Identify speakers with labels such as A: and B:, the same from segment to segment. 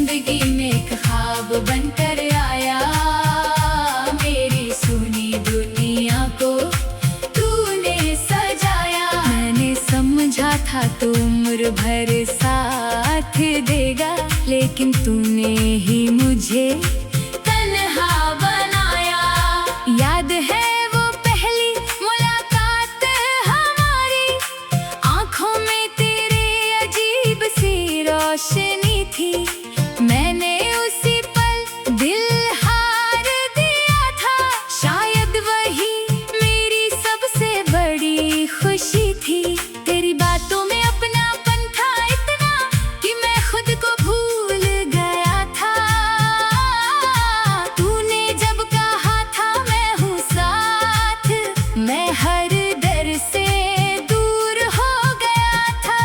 A: जिंदगी में एक ख्वाब बनकर आया। मेरी सुनी दुनिया को तूने सजाया। मैंने समझा था तू उम्र भर साथ देगा, लेकिन तूने ही मुझे तन्हा बनाया। याद है वो पहली मुलाकात हमारी, आंखों में तेरे अजीब सी रोशनी थी। मैंने उसी पल दिल हार दिया था, शायद वही मेरी सबसे बड़ी खुशी थी। तेरी बातों में अपनापन था इतना कि मैं खुद को भूल गया था। तूने जब कहा था मैं हूँ साथ, मैं हर डर से दूर हो गया था।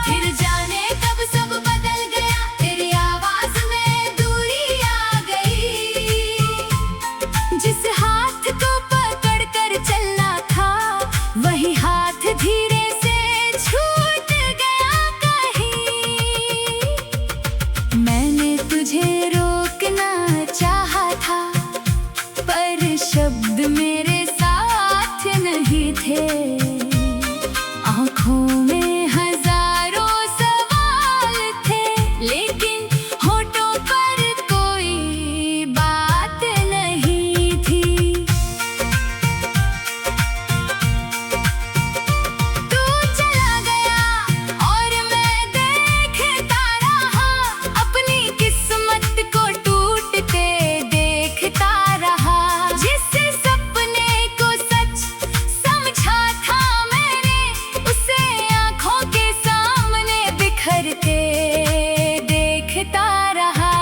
A: फिर जाने कब सब बदल गया, तेरी आवाज में दूरी आ गई। जिस हाथ को पकड़ कर चलना था, वही हाथ धीरे से छूट गया कहीं। मैंने तुझे रोकना चाहा था, पर शब्द मेरे साथ नहीं थे। आँखों में हजारों सवाल थे, लेकिन होठों पर कोई बात नहीं थी। तू चला गया और मैं देखता रहा, अपनी किस्मत को टूटते देखता रहा। जिस सपने को सच समझा था मैंने, उसे आंखों के सामने बिखरते देखता रहा।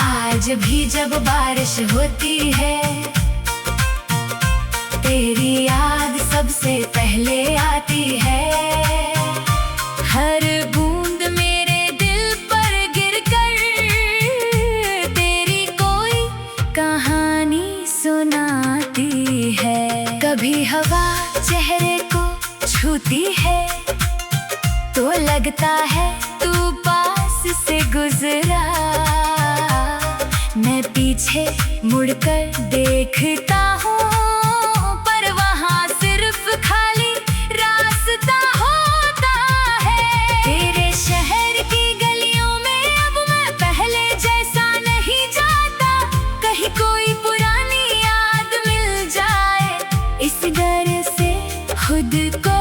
A: आज भी जब बारिश होती है, तेरी याद सबसे पहले आती है। हर बूंद मेरे दिल पर गिरकर तेरी कोई कहानी सुनाती है। कभी हवा चेहरे को छूती है, तो लगता है तू पास से गुजरा। मैं पीछे मुड़कर देखता हूँ, पर वहाँ सिर्फ खाली रास्ता होता है। तेरे शहर की गलियों में अब मैं पहले जैसा नहीं जाता, कहीं कोई पुरानी याद मिल जाए। इस डर से खुद को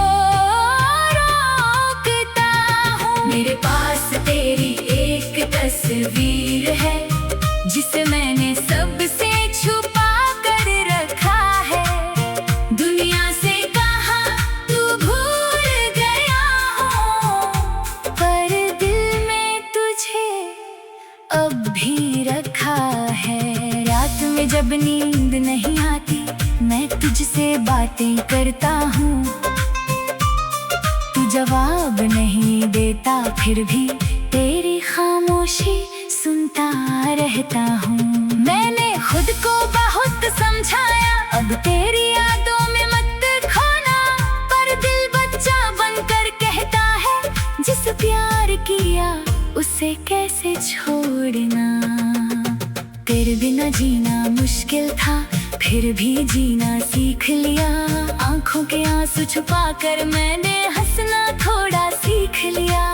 A: रोकता हूँ। मेरे पास तेरी एक तस्वीर है, जिसे मैंने सबसे छुपा कर रखा है। दुनिया से कहा तू भूल गया हो, पर दिल में तुझे अब भी रखा है। रात में जब नींद नहीं आती, मैं तुझसे बातें करता हूँ। तू जवाब नहीं देता, फिर भी तेरी खामोशी सुनता रहता हूँ। मैंने खुद को बहुत समझाया, अब तेरी यादों में मत खोना, पर दिल बच्चा बनकर कहता है, जिस प्यार किया उसे कैसे छोड़ना। तेरे बिना जीना मुश्किल था, फिर भी जीना सीख लिया। आंखों के आंसू छुपाकर मैंने हंसना थोड़ा सीख लिया।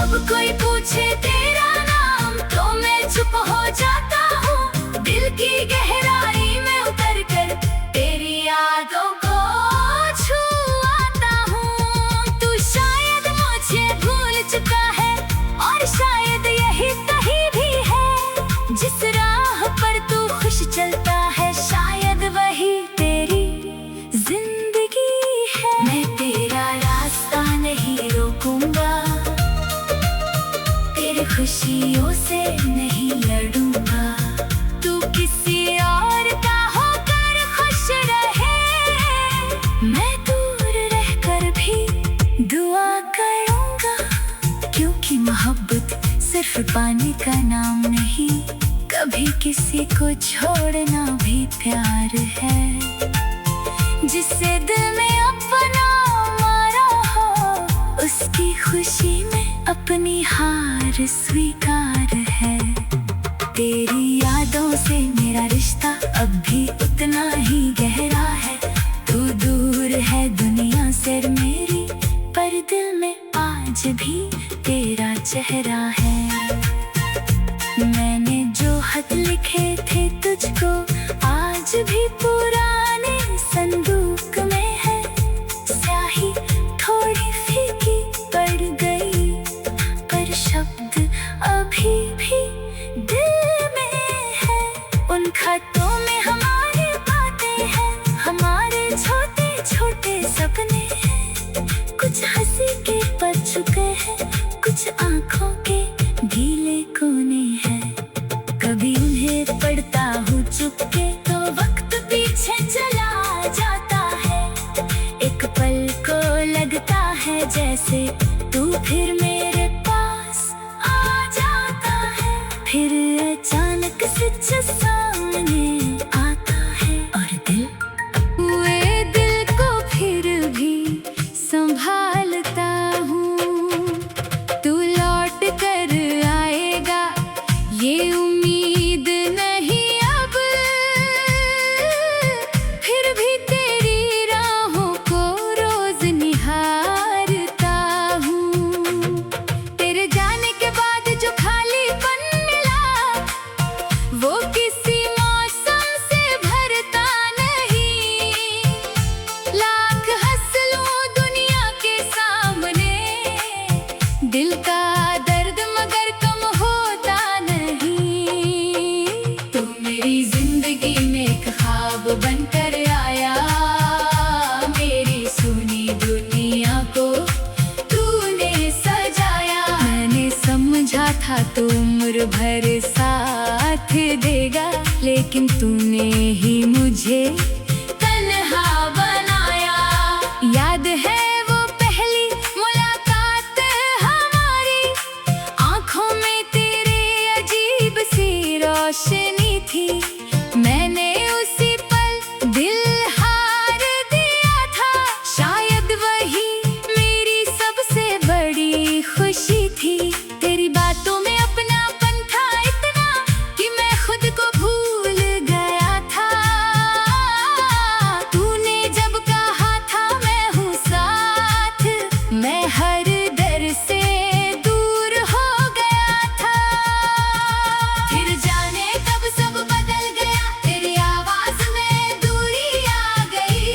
A: अब कोई पूछे तेरा नाम तो मैं चुप हो जाता हूँ। दिल की गहराई में उतर कर तेरी यादों को छुआता हूँ। तू शायद मुझे भूल चुका है, और शायद यही सही भी है। जिस राह पर तू खुश चलता है, शायद वही तेरी जिंदगी है। मैं तेरा रास्ता नहीं रोकूंगा, तेरी खुशियों से नहीं लड़ूंगा। तू किसी और का होकर खुश रहे, मैं दूर रहकर भी दुआ करूंगा। क्योंकि मोहब्बत सिर्फ पानी का नाम नहीं, कभी किसी को छोड़ना भी प्यार है। जिसे दिल में अपना मारा हो, उसकी खुशी में अपनी हार स्वीकार है। तेरी यादों से मेरा रिश्ता अब भी उतना ही गहरा है। तू दूर है दुनिया से मेरी, पर दिल में आज भी तेरा चेहरा है। मैंने जो खत लिखे थे तुझको आज भी पुराने संदूक में है। स्याही थोड़ी फीकी पड़ गई, पर शब्द अभी भी दिल में है। उन खतों में हमारी बातें हैं, हमारे छोटे छोटे सपने हैं। कुछ हंसी के पल चुके हैं, कुछ आंखों के गीले कोने हैं। कभी उन्हें पढ़ता हूँ चुपके तो वक्त पीछे चला जाता है। एक पल को लगता है जैसे तू फिर मेरे पास आ जाता है। फिर अचानक सच सामने आता है और दिल को फिर भी संभालता हूँ। तू लौट कर आएगा ये उम्मीद नहीं अब, फिर भी तेरी राहों को रोज निहारता हूँ। तेरे जाने के बाद जो खालीपन मिला वो किसी मौसम से भरता नहीं। लाख हंस लूं दुनिया के सामने, दिल का दर्द मगर कम होता नहीं। तू मेरी जिंदगी में एक ख्वाब बनकर आया, मेरी सुनी दुनिया को तूने सजाया। मैंने समझा था तू उम्र भर साथ देगा, लेकिन तूने ही मुझे तन्हा बनाया। याद है वो पहली मुलाकात हमारी, आंखों में तेरे अजीब सी रोशनी थी। मैंने उसी पल दिल हार दिया था, शायद वही मेरी सबसे बड़ी खुशी थी। तेरी बातों में अपनापन था इतना कि मैं खुद को भूल गया था। तूने जब कहा था मैं हूँ साथ, मैं हर डर से दूर हो गया था। फिर जाने कब सब बदल गया, तेरी आवाज में दूरी आ गई।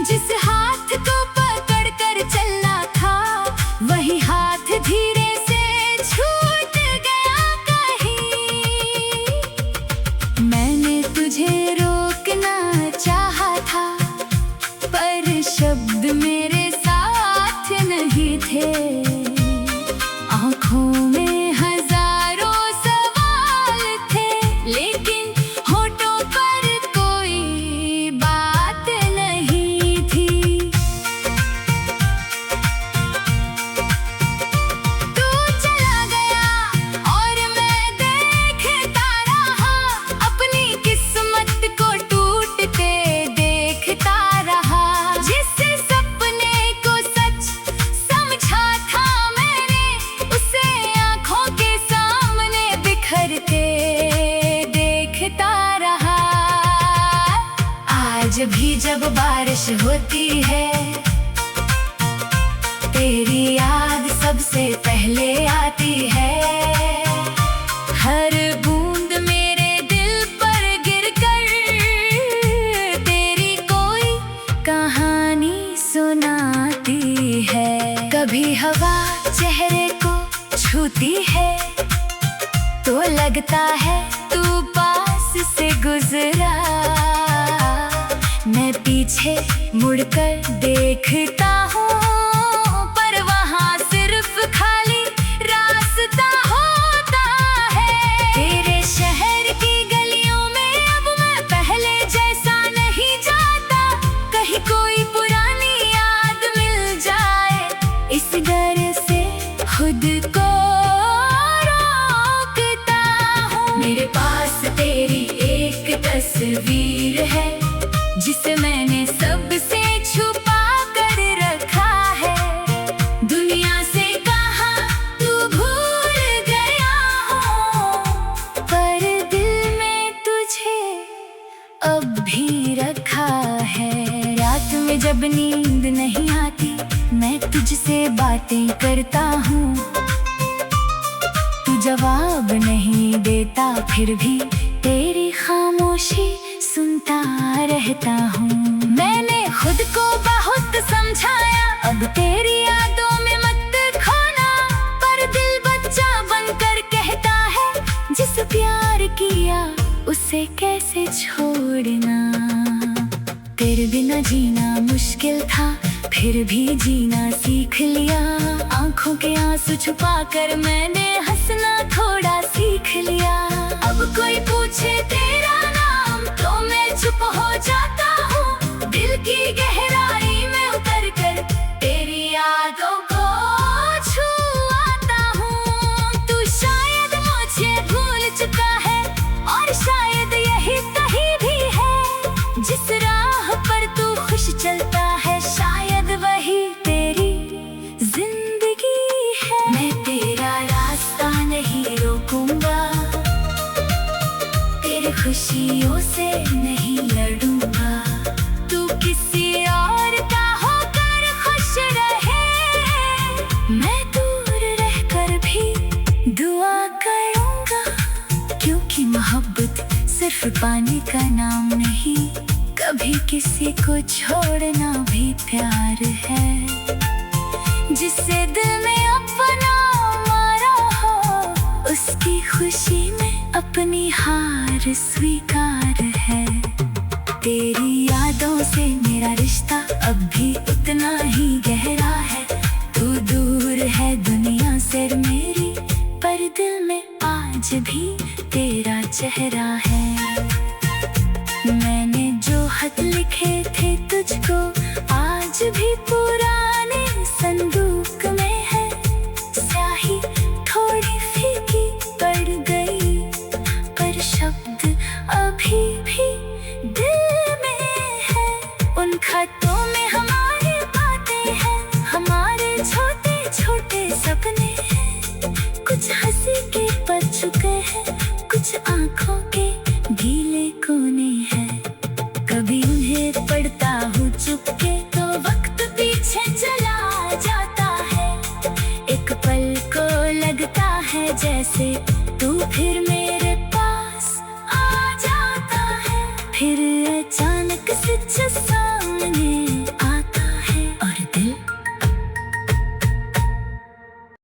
A: जिस हाथ को पकड़ कर चलना था वही हाथ धीरे से छूट गया कहीं। मैंने तुझे रोकना चाहा था, पर शब्द मेरे साथ नहीं थे। आंखों में हजारों सवाल थे, लेकिन होठों पर कोई बात नहीं थी। तू चला गया और मैं देखता रहा, अपनी किस्मत को टूटते देखता रहा। जिस सपने को सच समझा था मैंने, उसे आंखों के सामने बिखरते देखता रहा। आज भी जब बारिश होती है, तेरी याद सबसे पहले आती है। हर बूंद मेरे दिल पर गिरकर तेरी कोई कहानी सुनाती है। कभी हवा चेहरे को छूती है तो लगता है तू पास से गुजरा। मैं पीछे मुड़कर देखता हूँ, पर वहाँ सिर्फ खाली रास्ता होता है। तेरे शहर की गलियों में अब मैं पहले जैसा नहीं जाता, कहीं कोई पुरानी याद मिल जाए, इस डर से खुद को रोकता हूँ। मेरे पास तेरी एक तस्वीर है, जिसे मैंने सबसे छुपा कर रखा है। दुनिया से करता हूँ। तू जवाब नहीं देता फिर भी तेरी खामोशी सुनता रहता हूँ। मैंने खुद को बहुत समझाया, अब तेरी यादों में मत खोना, पर दिल बच्चा बनकर कहता है जिस प्यार किया उसे कैसे छोड़ना। तेरे बिना जीना मुश्किल था, फिर भी जीना सीख लिया। आंखों के आंसू छुपाकर मैंने हंसना थोड़ा सीख लिया। अब कोई पूछे तेरा नाम तो मैं चुप हो जाता हूँ। दिल की गहराई में उतर कर तेरी यादों को छू आता हूँ। तू शायद मुझे भूल चुका है और शायद यही कहीं भी है। जिस राह पर तू खुश चलता है शायद वही तेरी जिंदगी है। मैं तेरा रास्ता नहीं रोकूंगा, तेरी खुशियों से नहीं लड़ूंगा। तू किसी और का होकर खुश रहे, मैं दूर रहकर भी दुआ करूंगा। क्योंकि मोहब्बत सिर्फ पाने का नाम नहीं, कभी किसी को छोड़ना भी प्यार है। जिसे दिल में अपना मारा हो उसकी खुशी में अपनी हार स्वीकार है। तेरी यादों से मेरा रिश्ता अब भी उतना ही गहरा है। तू दूर है दुनिया से मेरी, पर दिल में आज भी तेरा चेहरा है। मैंने जो खत लिखे थे तुझको आज भी पुराने संदूक में है। स्याही थोड़ी फीकी पड़ गई, पर शब्द अभी भी दिल में है। उन खतों में हमारी बातें हैं, हमारे छोटे छोटे सपने हैं। कुछ हंसी के पल चुके हैं, कुछ आंखों के गीले कोने हैं। कभी उन्हें पढ़ता हूँ चुपके तो वक्त पीछे चला जाता है। एक पल को लगता है जैसे तू फिर मेरे पास आ जाता है। फिर अचानक से